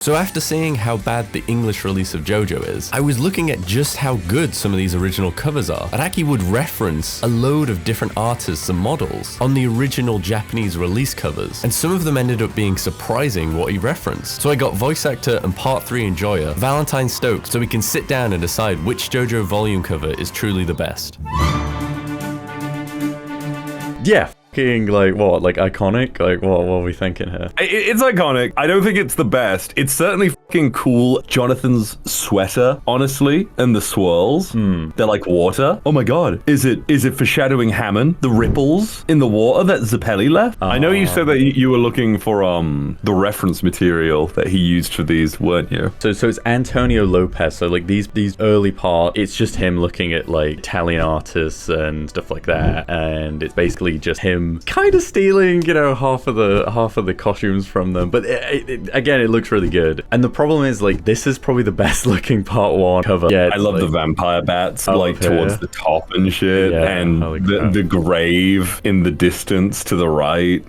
So after seeing how bad the English release of JoJo is, I was looking at just how good some of these original covers are. Araki would reference a load of different artists and models on the original Japanese release covers, and some of them ended up being surprising what he referenced. So I got voice actor and part 3 enjoyer Valentine Stokes so we can sit down and decide which JoJo volume cover is truly the best. Yeah. Like what? Like iconic? Like what are we thinking here? It's iconic. I don't think it's the best. It's certainly fucking cool. Jonathan's sweater, honestly, and the swirls. They're like water. Oh my god. Is it foreshadowing Hamon? The ripples in the water that Zappelli left? I know you said that you were looking for the reference material that he used for these, weren't you? So it's Antonio Lopez. So like these early parts, it's just him looking at like Italian artists and stuff like that, and it's basically just him kind of stealing, you know, half of the costumes from them. But again, it looks really good. And the problem is, like, this is probably the best looking part 1 cover. Yeah, I love the vampire bats like towards the top and shit, and the grave in the distance to the right.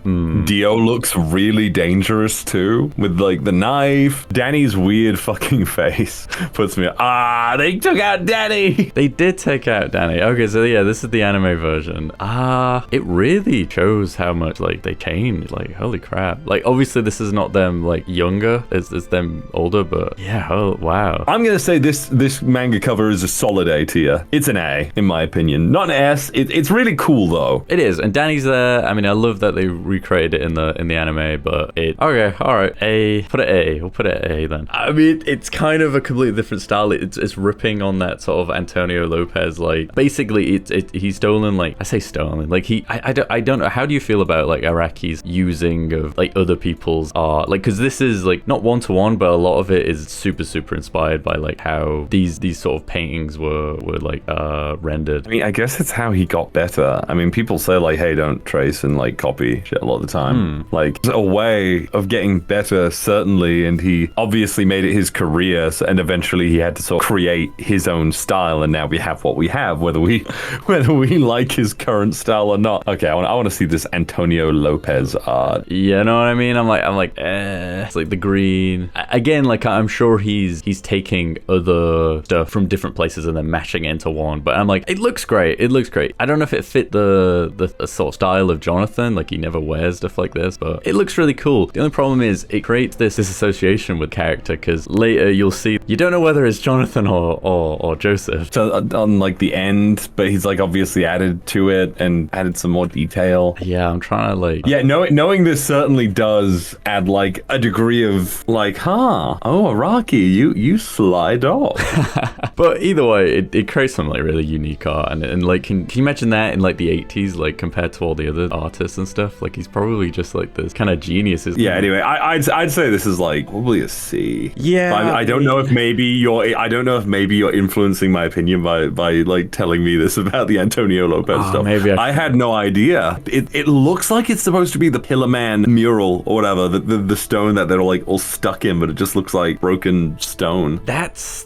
Dio looks really dangerous too, with like the knife. Danny's weird fucking face puts me. They took out Danny. They did take out Danny. Okay, so yeah, this is the anime version. It really shows how much like they changed. Like holy crap. Like obviously this is not them like younger, it's them older, but yeah, oh wow. I'm gonna say this manga cover is a solid A tier. It's an A in my opinion, not an S. It's really cool though. It is, and Danny's there. I mean, I love that they recreated it in the anime, but okay, all right, A. Put it A. We'll put it A then. I mean, it's kind of a completely different style. It's ripping on that sort of Antonio Lopez. Like basically, he's stolen. Like I say stolen. Like I don't know. How do you feel about like Araki's using of like other people's art? Like, because this is like not one-to-one, but a lot of it is super inspired by like how these sort of paintings were like rendered. I mean, I guess it's how he got better. I mean, people say like, hey, don't trace and like copy shit a lot of the time. Like, it's a way of getting better, certainly, and he obviously made it his career, and eventually he had to sort of create his own style, and now we have what we have, whether we like his current style or not. Okay, I want to see this Antonio Lopez art. Yeah, you know what I mean? I'm like, it's like the green. Again, like I'm sure he's taking other stuff from different places and then mashing it into one. But I'm like, it looks great. It looks great. I don't know if it fit the sort of style of Jonathan. Like he never wears stuff like this, but it looks really cool. The only problem is it creates this association with character, because later you'll see you don't know whether it's Jonathan or Joseph. So on like the end, but he's like obviously added to it and added some more detail. Yeah, I'm trying to like... Yeah, knowing this certainly does add like a degree of like, Araki, you slide off. But either way, it creates some like really unique art, and like can you imagine that in like the 80s, like compared to all the other artists and stuff? Like he's probably just like this kind of genius. Yeah. Anyway, I'd say this is like probably a C. Yeah. I don't know if maybe you're influencing my opinion by like telling me this about the Antonio Lopez stuff. Maybe I had no idea. It looks like it's supposed to be the Pillar Man mural or whatever, the stone that they're like all stuck in, but it just looks like broken stone. That's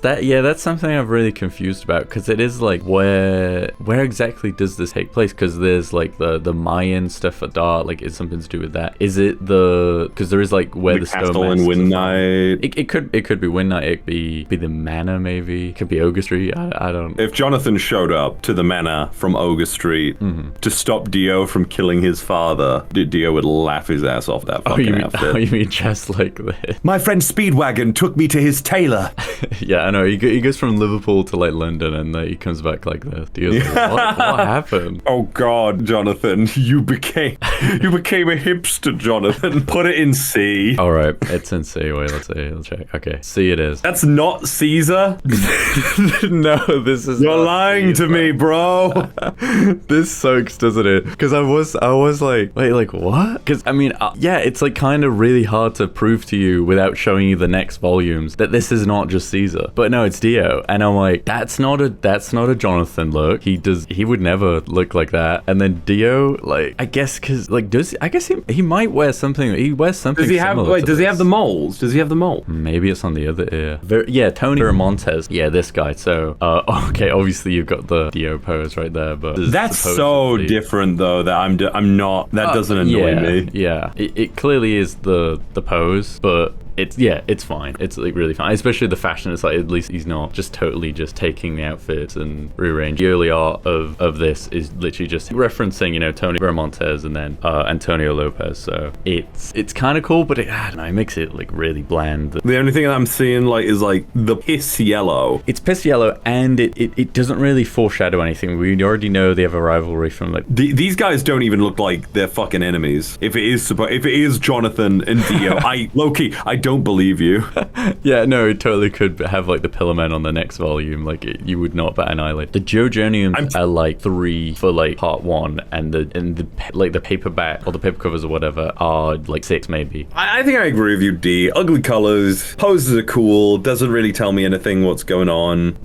something I'm really confused about, because it is like where exactly does this take place? Because there's like the Mayan stuff at Dart, like it's something to do with that. Is it because there is like where the castle stone in Wind Knight? It could be Wind Knight. It could be the manor, maybe. It could be Ogre Street. I don't. If Jonathan showed up to the manor from Ogre Street to stop Dio from killing his father, Dio would laugh his ass off that fucking outfit. Oh, you mean just like this? My friend Speedwagon took me to his tailor. Yeah, I know. He goes from Liverpool to like London, and he comes back like this. Dio's like, what happened? Oh God, Jonathan, you became a hipster, Jonathan. Put it in C. All right, it's in C. Wait, let's see. Let's check. Okay, C it is. That's not Caesar. No, this is. You're lying to me, bro. This sucks, doesn't it? Because I was like, wait, like what? Because I mean, yeah, it's like kind of really hard to prove to you without showing you the next volumes that this is not just Caesar. But no, it's Dio, and I'm like, that's not a Jonathan look. He would never look like that. And then Dio, like, I guess because like he might wear something. He wears something. Does he have the moles? Does he have the mole? Maybe it's on the other ear. Yeah, Tony Ramontes. Yeah, this guy. So okay, obviously you've got the Dio pose right there, but that's so different though that I'm not. That doesn't annoy me. Yeah, it clearly is the pose, but it's fine. It's like really fine, especially the fashion. It's like at least he's not just totally just taking the outfits and rearranging. The early art of this is literally just referencing, you know, Tony Veramontes and then Antonio Lopez. So it's kind of cool, but I don't know, it makes it like really bland. The only thing I'm seeing like is like the piss yellow. It's piss yellow, and it doesn't really foreshadow anything. We already know they have a rivalry from like these guys don't even look like they're fucking enemies. If it is Jonathan and Dio, low-key, I don't believe you. Yeah, no, it totally could have like the Pillarmen on the next volume. Like you would not bat an eyelid. The JoJoniums are like 3 for like part 1, and the like the paperback or the paper covers or whatever are like 6 maybe. I think I agree with you, D. Ugly colors, poses are cool, doesn't really tell me anything what's going on.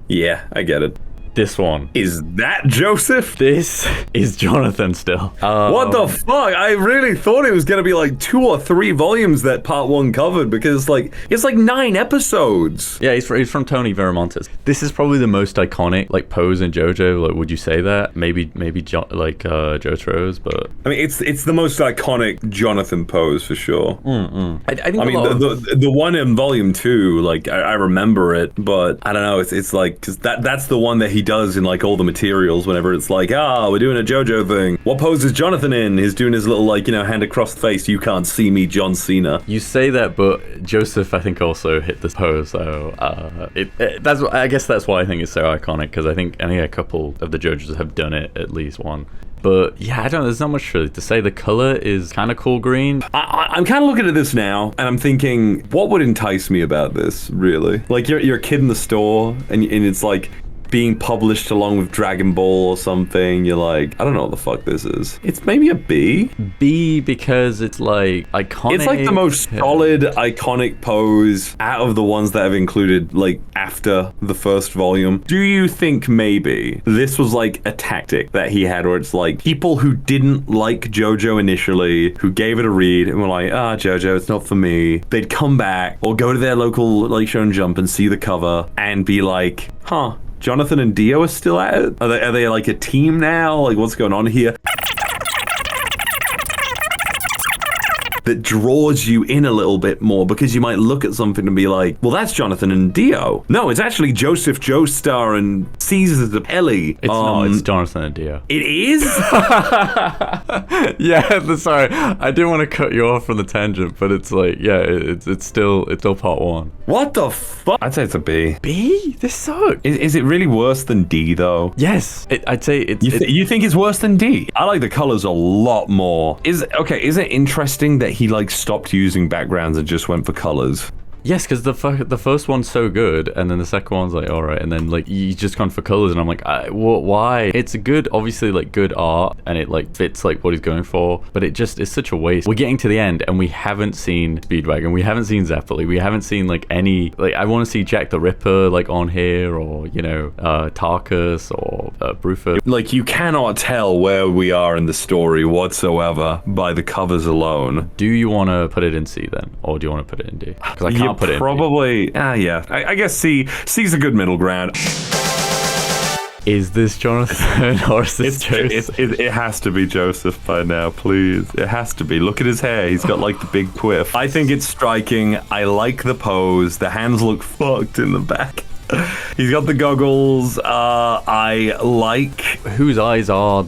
Yeah, I get it. This one. Is that Joseph? This is Jonathan still. What the fuck? I really thought it was going to be like 2 or 3 volumes that part 1 covered, because like it's like 9 episodes. Yeah, he's from Tony Veramontes. This is probably the most iconic like pose in JoJo. Like, would you say that? Maybe Jotaro's, but I mean, it's the most iconic Jonathan pose for sure. I think the one in volume 2, like I remember it, but I don't know. It's like, because that's the one that he does in like all the materials whenever it's like, we're doing a JoJo thing. What pose is Jonathan in? He's doing his little like, you know, hand across the face, you can't see me, John Cena. You say that, but Joseph I think also hit this pose, so I guess that's why I think it's so iconic, because I think a couple of the JoJos have done it, at least one. But yeah, I don't know, there's not much really to say. The color is kind of cool green. I'm kind of looking at this now, and I'm thinking, what would entice me about this, really? Like, you're a kid in the store, and it's like being published along with Dragon Ball or something. You're like, I don't know what the fuck this is. It's maybe a B. B because it's like iconic. It's like the most solid, iconic pose out of the ones that have included like after the first volume. Do you think maybe this was like a tactic that he had, where it's like people who didn't like JoJo initially, who gave it a read and were like, JoJo, it's not for me. They'd come back or go to their local like Shonen Jump and see the cover and be like, Jonathan and Dio are still at it? Are they like a team now? Like, what's going on here? That draws you in a little bit more, because you might look at something and be like, well, that's Jonathan and Dio. No, it's actually Joseph Joestar and Caesar the Pelly. It's not, it's Jonathan and Dio. It is? Yeah, sorry. I didn't want to cut you off from the tangent, but it's like, yeah, it's still part 1. What the fuck? I'd say it's a B. B? This sucks. Is it really worse than D, though? Yes. I'd say it's... You think it's worse than D? I like the colors a lot more. Is it interesting that he like stopped using backgrounds and just went for colors? Yes, because the first one's so good, and then the second one's like, all right, and then like you just gone for colors, and I'm like, why? It's a good, obviously like good art, and it like fits like what he's going for, but it just is such a waste. We're getting to the end, and we haven't seen Speedwagon, we haven't seen Zeppeli, we haven't seen like any, like I want to see Jack the Ripper like on here, or you know, Tarkus or Bruford. Like, you cannot tell where we are in the story whatsoever by the covers alone. Do you want to put it in C then, or do you want to put it in D? Because I can't. Probably, yeah. I guess C's a good middle ground. Is this Jonathan or is this Joseph? It has to be Joseph by now, please. It has to be. Look at his hair. He's got like the big quiff. I think it's striking. I like the pose. The hands look fucked in the back. He's got the goggles. I like... Whose eyes are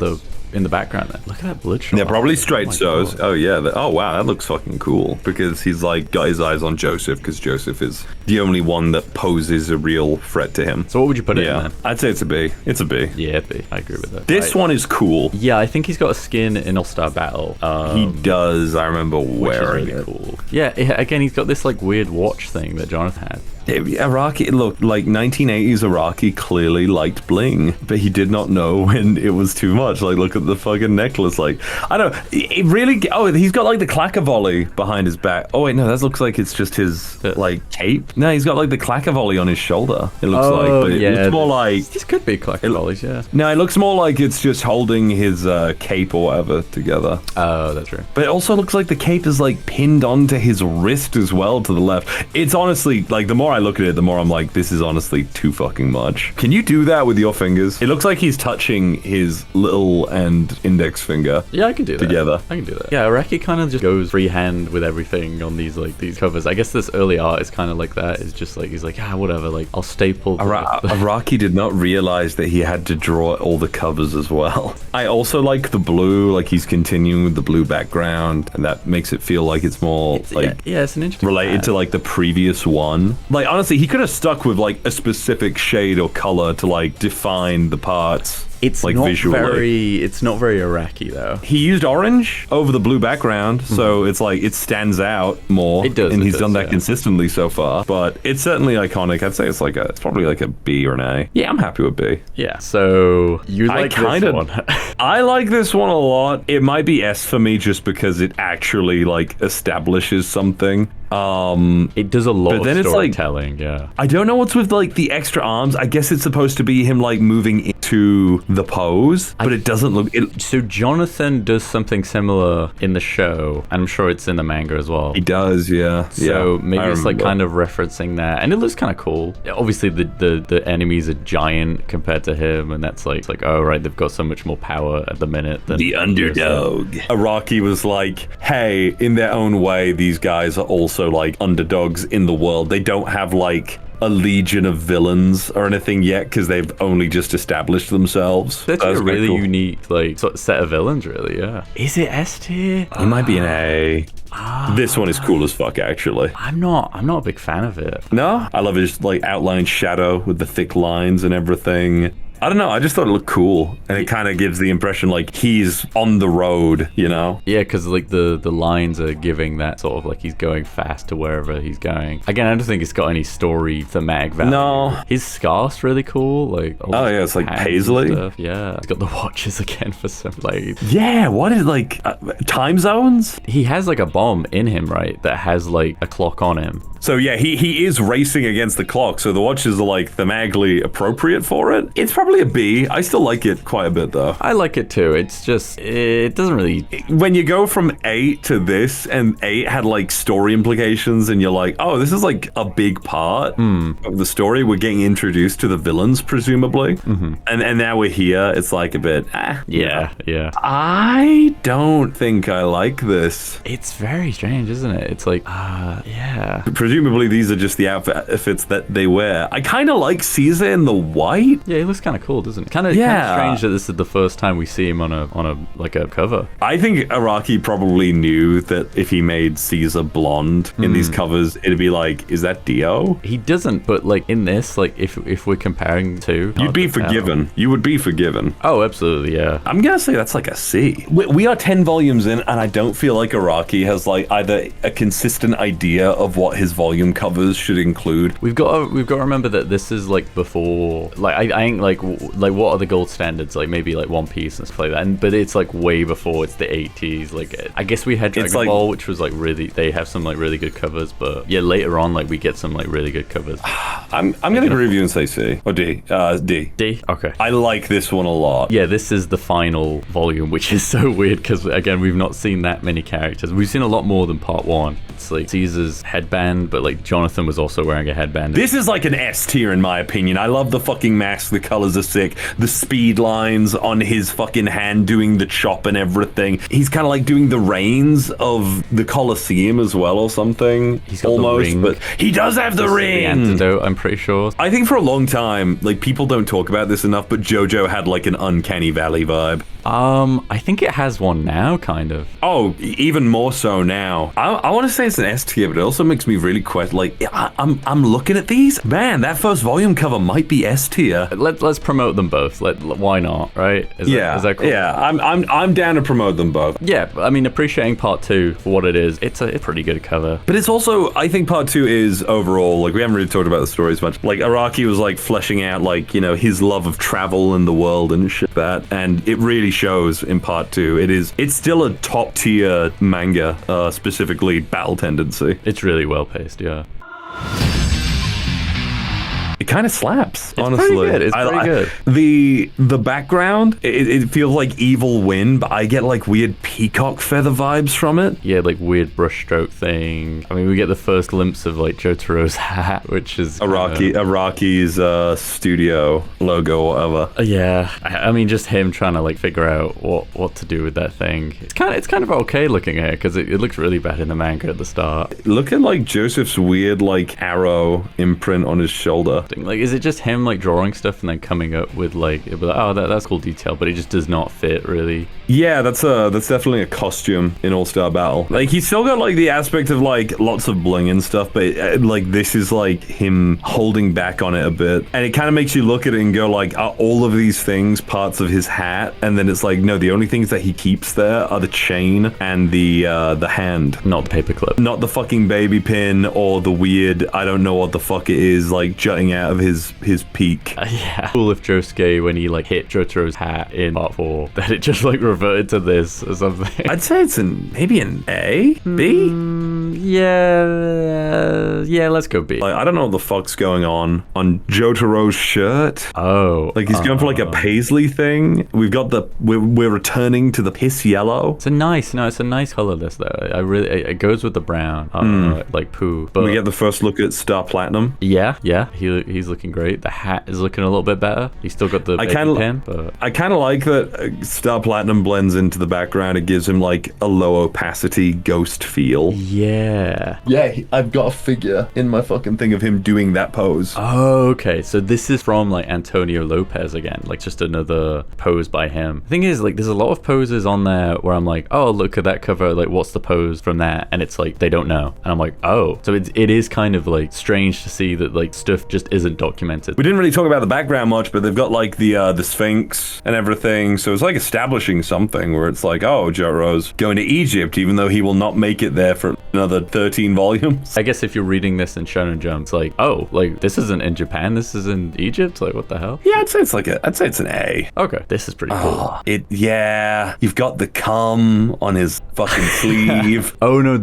in the background then? Look at that bloodshot. They're probably straight shows. Oh yeah. Oh wow, that looks fucking cool, because he's like got his eyes on Joseph, because Joseph is the only one that poses a real threat to him. So what would you put it in then? I'd say it's a B. It's a B. Yeah, B. I agree with that. This one is cool. Yeah, I think he's got a skin in All-Star Battle. He does. I remember wearing it. Cool. Yeah, again, he's got this like weird watch thing that Jonathan had. Araki, look, like 1980s Araki clearly liked bling, but he did not know when it was too much. Like, look at the fucking necklace. Like, I don't, it really, he's got like the clacker volley behind his back. Oh wait, no, that looks like it's just his like cape. No, he's got like the clacker volley on his shoulder. It looks like, but it looks more like... This could be clacker volleys, yeah. No, it looks more like it's just holding his cape or whatever together. Oh, that's right. But it also looks like the cape is like pinned onto his wrist as well to the left. It's honestly, like, the more I look at it, the more I'm like, this is honestly too fucking much. Can you do that with your fingers? It looks like he's touching his little and and index finger. Yeah, I can do that. Together. I can do that. Yeah, Araki kind of just goes freehand with everything on these covers. I guess this early art is kind of like that. It's just like, he's like, whatever, like, I'll staple. Araki did not realize that he had to draw all the covers as well. I also like the blue, like he's continuing with the blue background, and that makes it feel like it's more it's an interesting related to like the previous one. Like honestly, he could have stuck with like a specific shade or color to like define the parts. It's like not visually. It's not very Araki though. He used orange over the blue background, so it's like it stands out more. It does, and he's done that consistently so far. But it's certainly iconic. I'd say it's probably like a B or an A. Yeah, I'm happy with B. Yeah. So you like this one? I like this one a lot. It might be S for me just because it actually like establishes something. It does a lot of storytelling, yeah. I don't know what's with like the extra arms. I guess it's supposed to be him like moving into the pose, but it doesn't look. So Jonathan does something similar in the show, and I'm sure it's in the manga as well. He does, yeah. So maybe it's like kind of referencing that, and it looks kind of cool. Obviously, the enemies are giant compared to him, and that's like oh right, they've got so much more power at the minute than the underdog. Araki was like, hey, in their own way, these guys are also like underdogs in the world. They don't have like a legion of villains or anything yet because they've only just established themselves. That's a really unique like sort of set of villains, really. Yeah. Is it S tier? It might be an A. This one is cool as fuck, actually. I'm not a big fan of it. No, I love his like outline shadow with the thick lines and everything. I don't know, I just thought it looked cool, and it kind of gives the impression like he's on the road, you know? Yeah, because like the lines are giving that sort of like he's going fast to wherever he's going. Again, I don't think it's got any story thematic value. No. His scarf's really cool. Like oh yeah, it's like paisley. Yeah, he's got the watches again for some like. Yeah, what is like time zones? He has like a bomb in him, right? That has like a clock on him. So yeah, he is racing against the clock, so the watches are like thematically appropriate for it. It's probably a B. I still like it quite a bit though. I like it too. It's just, it doesn't really... When you go from 8 to this, and 8 had like story implications, and you're like, oh, this is like a big part of the story. We're getting introduced to the villains, presumably. And now we're here. It's like a bit, Yeah. I don't think I like this. It's very strange, isn't it? It's like, yeah. Presumably these are just the outfits that they wear. I kind of like Caesar in the white. Yeah, he looks kind of cool, doesn't it? Kind of strange that this is the first time we see him on a cover. I think Araki probably knew that if he made Caesar blonde in these covers, it'd be like, is that Dio? He doesn't, but like in this, like if we're comparing two, you'd be forgiven. You would be forgiven. Oh, absolutely, yeah. I'm gonna say that's like a C. We are 10 volumes in, and I don't feel like Araki has like either a consistent idea of what his volume covers should include. We've got to remember that this is like before, like I think like what are the gold standards, like maybe like One Piece and stuff like that, but it's like way before. It's the 80s. Like I guess we had Dragon Ball, which was like really, they have some like really good covers, but yeah, later on like we get some like really good covers. I'm gonna agree with you and say C or D. D. Okay. I like this one a lot. Yeah, this is the final volume, which is so weird because again we've not seen that many characters. We've seen a lot more than part 1. It's like Caesar's headband, but like Jonathan was also wearing a headband. This is like an S tier in my opinion. I love the fucking mask. The colors are sick. The speed lines on his fucking hand doing the chop and everything. He's kind of like doing the reins of the Colosseum as well or something. He's got almost, the ring. But he does have the ring. The antidote, I'm pretty sure. I think for a long time, like people don't talk about this enough, but JoJo had like an Uncanny Valley vibe. I think it has one now, kind of. Oh, even more so now. I want to say it's an S tier, but it also makes me really question. Like, I'm looking at these. Man, that first volume cover might be S tier. Let's promote them both. Why not? Right? Is that cool? Yeah. I'm down to promote them both. Yeah, I mean, appreciating part 2 for what it is. It's a pretty good cover. But it's also, I think part 2 is overall, like we haven't really talked about the stories much. Like Araki was like fleshing out like, you know, his love of travel in the world and shit that, and it really shows in part 2. It's still a top tier manga, specifically battle tendency. It's really well paced, yeah. It kind of slaps, honestly. Pretty good. It's pretty good. The background, it feels like evil wind, but I get like weird peacock feather vibes from it. Yeah, like weird brushstroke thing. I mean, we get the first glimpse of like Jotaro's hat, which is Araki's studio logo or whatever. Yeah, I mean, just him trying to like figure out what to do with that thing. It's kind of okay looking at it because it looks really bad in the manga at the start. Look at like Joseph's weird like arrow imprint on his shoulder. Like, is it just him like drawing stuff and then coming up with like, it'll be like, oh, that's cool detail, but it just does not fit really. Yeah, that's definitely a costume in All-Star Battle. Like, he's still got like the aspect of like lots of bling and stuff, but like this is like him holding back on it a bit, and it kind of makes you look at it and go like, are all of these things parts of his hat? And then it's like, no, the only things that he keeps there are the chain and the hand, not the paperclip, not the fucking baby pin or the weird, I don't know what the fuck it is, like jutting out of his peak. Yeah, cool if Josuke, when he like hit Jotaro's hat in part 4, that it just like reverted to this or something. I'd say it's maybe an A, B. Yeah, let's go B. Like, I don't know what the fuck's going on Jotaro's shirt. Oh, like he's going for like a paisley thing. We've got we're returning to the piss yellow. It's a nice color list though. I really, it goes with the brown, like poo. But we get the first look at Star Platinum. Yeah, he's looking great. The hat is looking a little bit better. He's still got the baby pin, but I kind of like that Star Platinum blends into the background. It gives him like a low opacity ghost feel. Yeah, I've got a figure in my fucking thing of him doing that pose. Oh, okay, so this is from like Antonio Lopez again, like just another pose by him. The thing is, like, there's a lot of poses on there where I'm like, oh, look at that cover, like what's the pose from that? And it's like they don't know, and I'm like, oh, so it is kind of like strange to see that like stuff just isn't documented. We didn't really talk about the background much, but they've got like the Sphinx and everything, so it's like establishing something where it's like, oh, Jotaro's going to Egypt even though he will not make it there for another 13 volumes. I guess if you're reading this in Shonen Jump, it's like, oh, like this isn't in Japan, this is in Egypt, like what the hell? Yeah, I'd say it's an A. Okay, this is pretty cool. You've got the cum on his fucking sleeve. Oh no,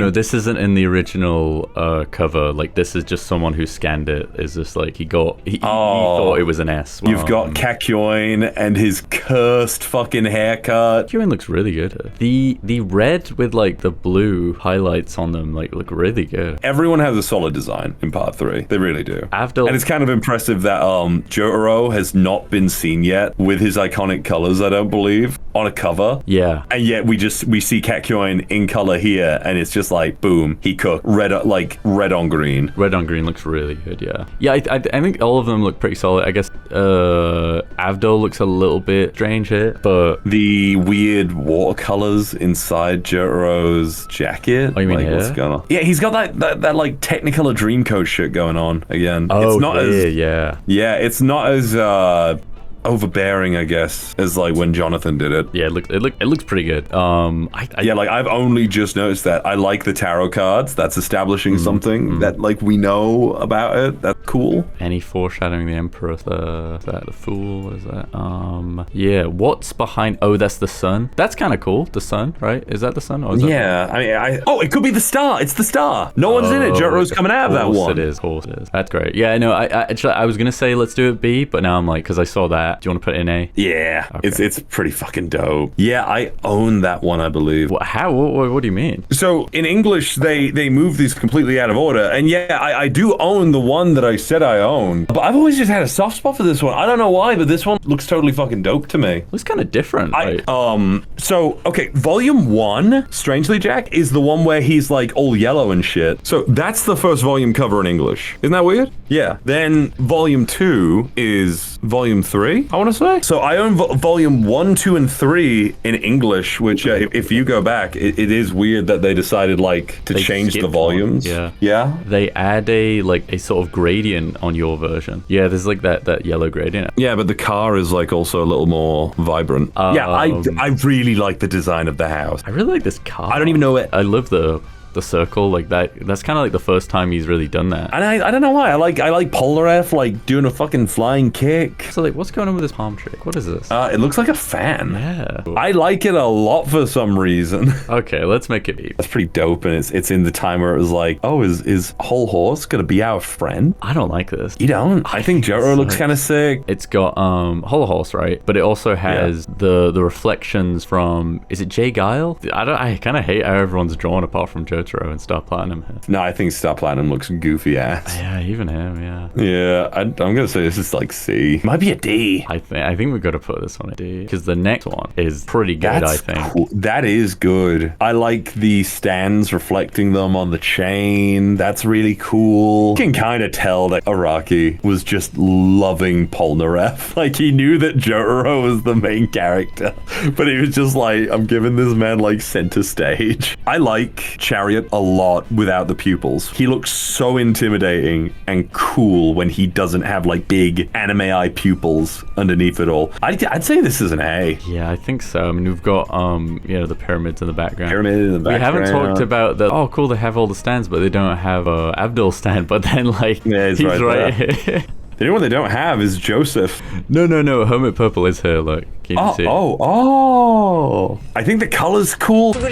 this isn't in the original cover. Like, this is just someone who scanned it. It's just like he thought it was an S. You've got Kakyoin and his cursed fucking haircut. Kakyoin looks really good. The red with like the blue highlights on them like look really good. Everyone has a solid design in part 3. They really do. And it's kind of impressive that Jotaro has not been seen yet with his iconic colors, I don't believe, on a cover. Yeah. And yet we see Kakyoin in color here, and it's just like, boom, he cooked. Red on green. Red on green looks really good, yeah. Yeah, I think all of them look pretty solid. I guess Avdol looks a little bit strange here, but the weird watercolors inside Jotaro's jacket. Oh, you mean what's going on? Yeah, he's got that like Technicolor Dreamcoat shit going on again. Oh, it's not yeah. Yeah, it's not as overbearing, I guess, as like when Jonathan did it. Yeah, it looks pretty good. I've only just noticed that. I like the tarot cards. That's establishing something that like we know about it. That's cool. Any foreshadowing the Emperor? Is that the Fool? What is that? Yeah. What's behind? Oh, that's the sun. That's kind of cool. The sun, right? Is that the sun? Or is it could be the star. It's the star. No one's in it. Jotaro's coming out of that one. Of course it is. That's great. Yeah, no, I was gonna say let's do it B, but now I'm like, because I saw that. Do you want to put it in A? Yeah, okay. It's pretty fucking dope. Yeah, I own that one, I believe. How? What do you mean? So in English, they move these completely out of order, and yeah, I do own the one that I said I own, but I've always just had a soft spot for this one. I don't know why, but this one looks totally fucking dope to me. Looks kind of different. So okay, volume 1, strangely, Jack, is the one where he's like all yellow and shit. So that's the first volume cover in English. Isn't that weird? Yeah. Then volume 2 is volume 3. I want to say. So I own volume 1, 2, and 3 in English, which if you go back, it is weird that they decided like to change the volumes. One. Yeah. They add a sort of gradient on your version. Yeah, there's like that yellow gradient. Yeah, but the car is like also a little more vibrant. I really like the design of the house. I really like this car. I don't even know it. I love the the circle, like that's kind of like the first time he's really done that. And I don't know why. I like Polnareff like doing a fucking flying kick. So like, what's going on with this palm trick? What is this? It looks like a fan. Yeah. I like it a lot for some reason. Okay, let's make it be. That's pretty dope, and it's in the time where it was like, oh, is Whole Horse gonna be our friend? I don't like this. You don't? I think Jotaro looks kind of sick. It's got Whole Horse, right? But it also has the reflections from, is it Jay Guile? I kind of hate how everyone's drawn apart from Jotaro and Star Platinum here. No, I think Star Platinum looks goofy ass. Yeah, even him, yeah. Yeah, I'm gonna say this is like C. Might be a D. I think we've got to put this on a D because the next one is pretty good. I think cool. That is good. I like the stands reflecting them on the chain. That's really cool. You can kind of tell that Araki was just loving Polnareff. Like he knew that Jotaro was the main character, but he was just like, I'm giving this man like center stage. I like Chariot a lot without the pupils. He looks so intimidating and cool when he doesn't have like big anime eye pupils underneath it all. I'd say this is an A. Yeah, I think so. I mean, we've got the pyramids in the background. We haven't talked about the, oh cool, they have all the stands, but they don't have Abdul's stand, but then like he's right here. The only one they don't have is Joseph. No, Hermit Purple is here, look. Can you see? Oh. I think the color's cool. The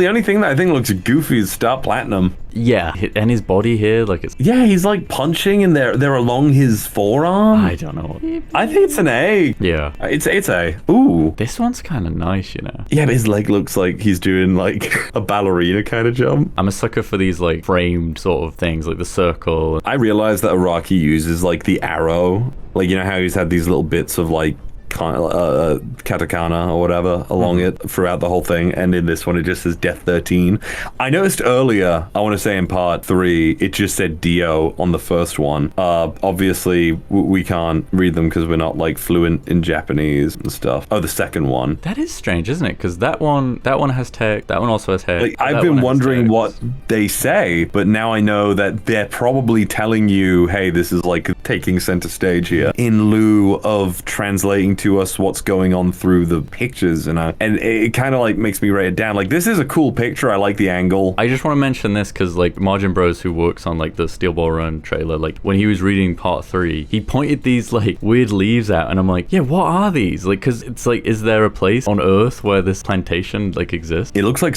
only thing that I think looks goofy is Star Platinum. Yeah, and his body here, like it's... Yeah, he's like punching and they're along his forearm. I don't know. I think it's an A. Yeah. It's A. Ooh. This one's kind of nice, you know? Yeah, but his leg looks like he's doing like a ballerina kind of jump. I'm a sucker for these like framed sort of things, like the circle. I realized that Araki uses like the arrow. Like, you know how he's had these little bits of like katakana or whatever along it throughout the whole thing, and in this one it just says Death 13. I noticed earlier, I want to say in part 3, it just said Dio on the first one. Obviously we can't read them because we're not like fluent in Japanese and stuff. Oh, the second one. That is strange, isn't it? Because that one has text, that one also has text. Like, I've been wondering what they say, but now I know that they're probably telling you, hey, this is like taking center stage here, in lieu of translating to us what's going on through the pictures, and it kind of like makes me write it down. Like, this is a cool picture. I like the angle. I just want to mention this because like Margin Bros, who works on like the Steel Ball Run trailer, like when he was reading part 3, he pointed these like weird leaves out, and I'm like, yeah, what are these? Like, because it's like, is there a place on Earth where this plantation like exists? It looks like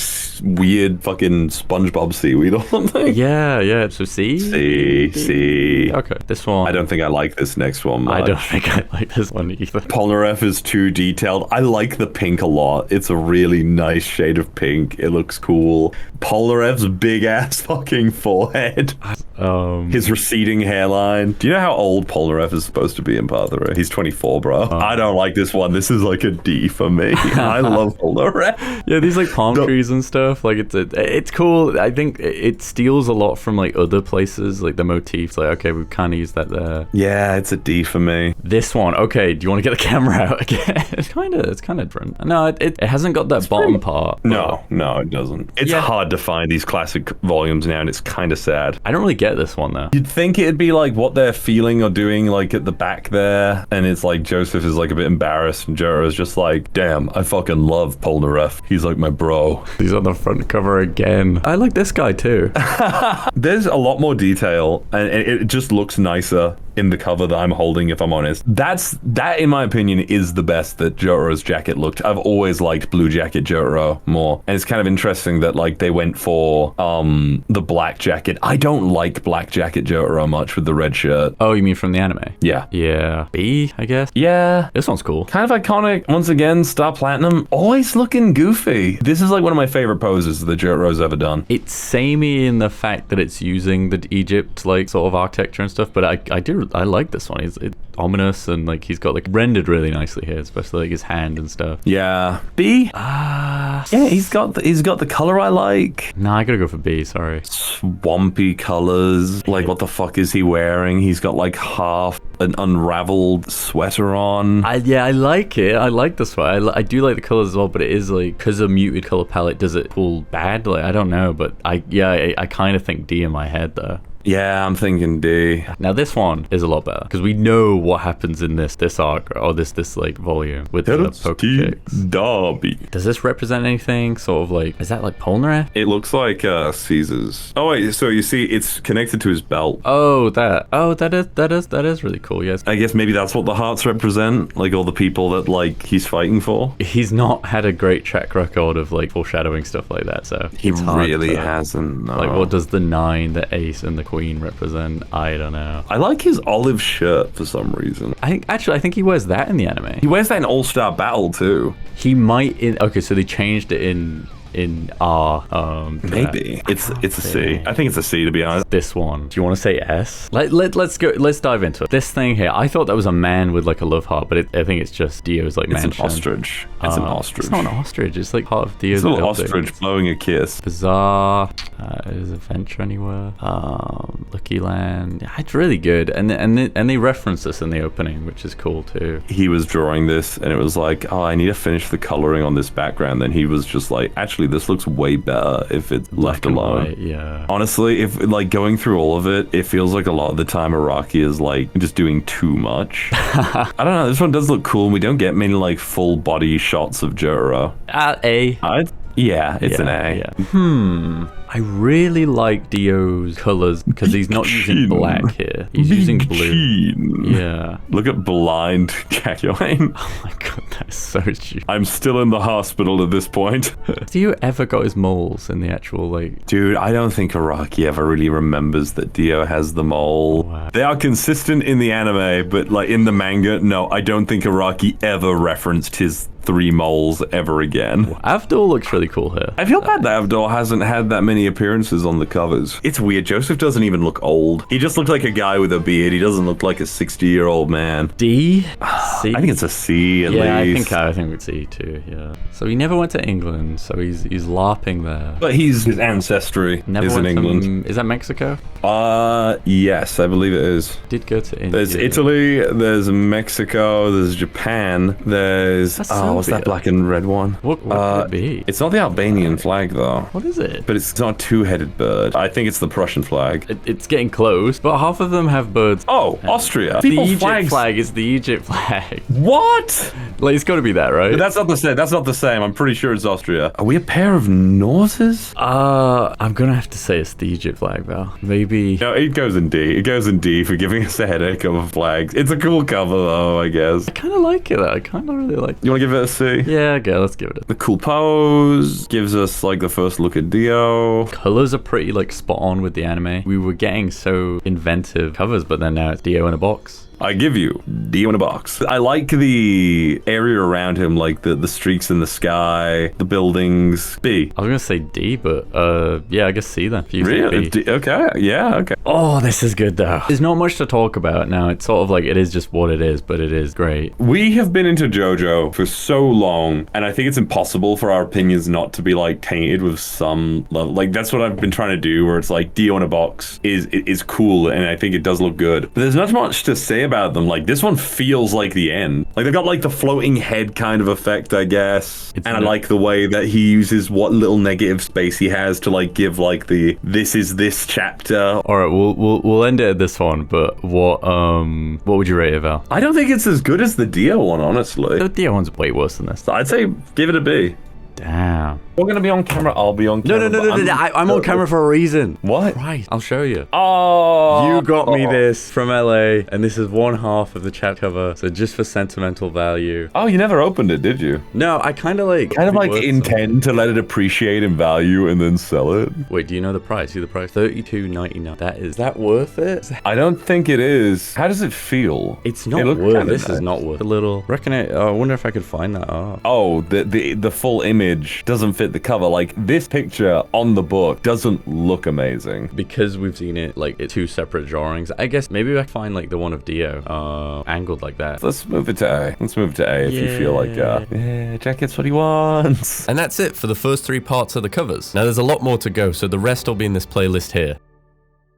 weird fucking SpongeBob seaweed or something. Yeah. So C. Okay, this one. I don't think I like this next one much. I don't think I like this one either. Polnareff is too detailed. I like the pink a lot. It's a really nice shade of pink. It looks cool. Polnareff's big ass fucking forehead. His receding hairline. Do you know how old Polnareff is supposed to be in part 3? He's 24, bro. I don't like this one. This is like a D for me. I love Polnareff. Yeah, these like palm trees and stuff. Like it's cool. I think it steals a lot from like other places, like the motifs. Like, okay, we've kind of used that there. Yeah, it's a D for me. This one, okay. Do you want to get the camera out again? It's kind of different. No, it hasn't got that bottom part. No, it doesn't. It's hard to find these classic volumes now, and it's kind of sad. I don't really get this one though. You'd think it'd be like what they're feeling or doing like at the back there, and it's like Joseph is like a bit embarrassed, and Jotaro is just like, damn, I fucking love Polnareff. He's like my bro. He's on the front cover again. I like this guy too. There's a lot more detail, and it just looks nicer in the cover that I'm holding, if I'm honest. That, in my opinion, is the best that Jotaro's jacket looked. I've always liked Blue Jacket Jotaro more. And it's kind of interesting that like they went for the black jacket. I don't like Black Jacket Jotaro much with the red shirt. Oh, you mean from the anime? Yeah. Yeah. B, I guess? Yeah. This one's cool. Kind of iconic. Once again, Star Platinum, always looking goofy. This is like one of my favorite poses that Jotaro's ever done. It's samey in the fact that it's using the Egypt like sort of architecture and stuff, but I like this one. It's ominous, and like he's got like rendered really nicely here, especially like his hand and stuff. Yeah. B? Yeah, he's got the color I like. Nah, I gotta go for B, sorry. Swampy colors. Like, what the fuck is he wearing? He's got like half an unraveled sweater on. I like it. I like this one. I do like the colors as well, but it is like, because of muted color palette, does it pull bad? Like, I don't know, but I kind of think D in my head though. Yeah, I'm thinking D. Now this one is a lot better because we know what happens in this arc or this like volume with the poker kicks. Derby. Does this represent anything? Sort of like, is that like Polnareff? It looks like Caesar's. Oh wait, so you see, it's connected to his belt. Oh, that is really cool. Yes. I guess maybe that's what the hearts represent, like all the people that like he's fighting for. He's not had a great track record of like foreshadowing stuff like that, so he really hasn't. No. Like, what does the 9, the ace, and the queen represent? I don't know. I like his olive shirt for some reason. I think he wears that in the anime. He wears that in All-Star Battle too. He might in. Okay, so they changed it in R. Maybe it's a C. I think it's a C, to be honest. This one. Do you want to say S? Let's go. Let's dive into it. This thing here. I thought that was a man with like a love heart, but I think it's just Dio's like mansion. It's an ostrich. It's an ostrich. It's not an ostrich. It's like part of Dio's. It's a little ostrich blowing a kiss. Bizarre. Is Adventure Anywhere? Lucky Land. Yeah, it's really good, and they reference this in the opening, which is cool too. He was drawing this, and it was like, oh, I need to finish the coloring on this background. Then he was just like, actually, this looks way better if it's left alone. White, yeah. Honestly, if like going through all of it, it feels like a lot of the time Araki is like just doing too much. I don't know. This one does look cool. And we don't get many like full body shots of Jotaro. A. Yeah, it's an A. Yeah. I really like Dio's colors because he's not using black here. He's using blue. Yeah. Look at blind Kakyoin. Oh my god, that's so cute. I'm still in the hospital at this point. Dio ever got his moles in the actual like... Dude, I don't think Araki ever really remembers that Dio has the mole. Wow. They are consistent in the anime, but like in the manga, no, I don't think Araki ever referenced his 3 moles ever again. Avdol looks really cool here. I feel bad that Avdol hasn't had that many appearances on the covers. It's weird. Joseph doesn't even look old. He just looks like a guy with a beard. He doesn't look like a 60-year-old man. D? C? I think it's a C at least. I think it's C too, yeah. So he never went to England, so he's LARPing there. But his ancestry is in England. Is that Mexico? Yes, I believe it is. Did go to India. There's Italy, there's Mexico, there's Japan, there's... what's that black and red one? What could it be? It's not the Albanian flag, though. What is it? But it's not a 2-headed bird. I think it's the Prussian flag. It's getting close, but half of them have birds. Oh, Austria. The Egypt flag is the Egypt flag. What? Like, it's got to be that, right? But that's not the same. That's not the same. I'm pretty sure it's Austria. Are we a pair of Norses? I'm going to have to say it's the Egypt flag, though. Maybe... No, it goes in D. It goes in D for giving us a headache of flags. It's a cool cover, though, I guess. I kind of like it, though. I kind of really like it. You want to give it a C? Yeah, okay, let's give it a... The cool pose gives us, like, the first look at Dio. Colors are pretty, like, spot on with the anime. We were getting so inventive covers, but then now it's Dio in a box. I give you Dio in a box. I like the area around him, like the streaks in the sky, the buildings. B. I was gonna say D, but yeah, I guess C then. Really? Okay. Yeah. Okay. Oh, this is good though. There's not much to talk about now. It's sort of like it is just what it is, but it is great. We have been into JoJo for so long, and I think it's impossible for our opinions not to be like tainted with some level. Like that's what I've been trying to do, where it's like Dio in a box is cool, and I think it does look good. But there's not much to say about them. Like this one feels like the end. Like they got like the floating head kind of effect, I guess. I like the way that he uses what little negative space he has to like give like the this is this chapter. All right, we'll end it at this one. But what would you rate it, Val? I don't think it's as good as the Dio one, honestly. The Dio one's way worse than this. So I'd say give it a B. Damn. We're going to be on camera. I'll be on camera. No. I'm on camera for a reason. What? Right. I'll show you. Oh. You got me this from LA, and this is one half of the chapter cover. So just for sentimental value. Oh, you never opened it, did you? No, I kind of like intend to let it appreciate in value and then sell it. Wait, do you know the price? See the price? $32.99. Is that worth it? I don't think it is. How does it feel? It's not worth it. This is not worth it. A little. I wonder if I could find that up. Oh, the full image doesn't fit the cover. Like this picture on the book doesn't look amazing because we've seen it like it's 2 separate drawings. I guess maybe I find like the one of Dio angled like that. Let's move it to A. If you feel like Jack gets what he wants. And that's it for the first 3 parts of the covers. Now there's a lot more to go, so the rest will be in this playlist here.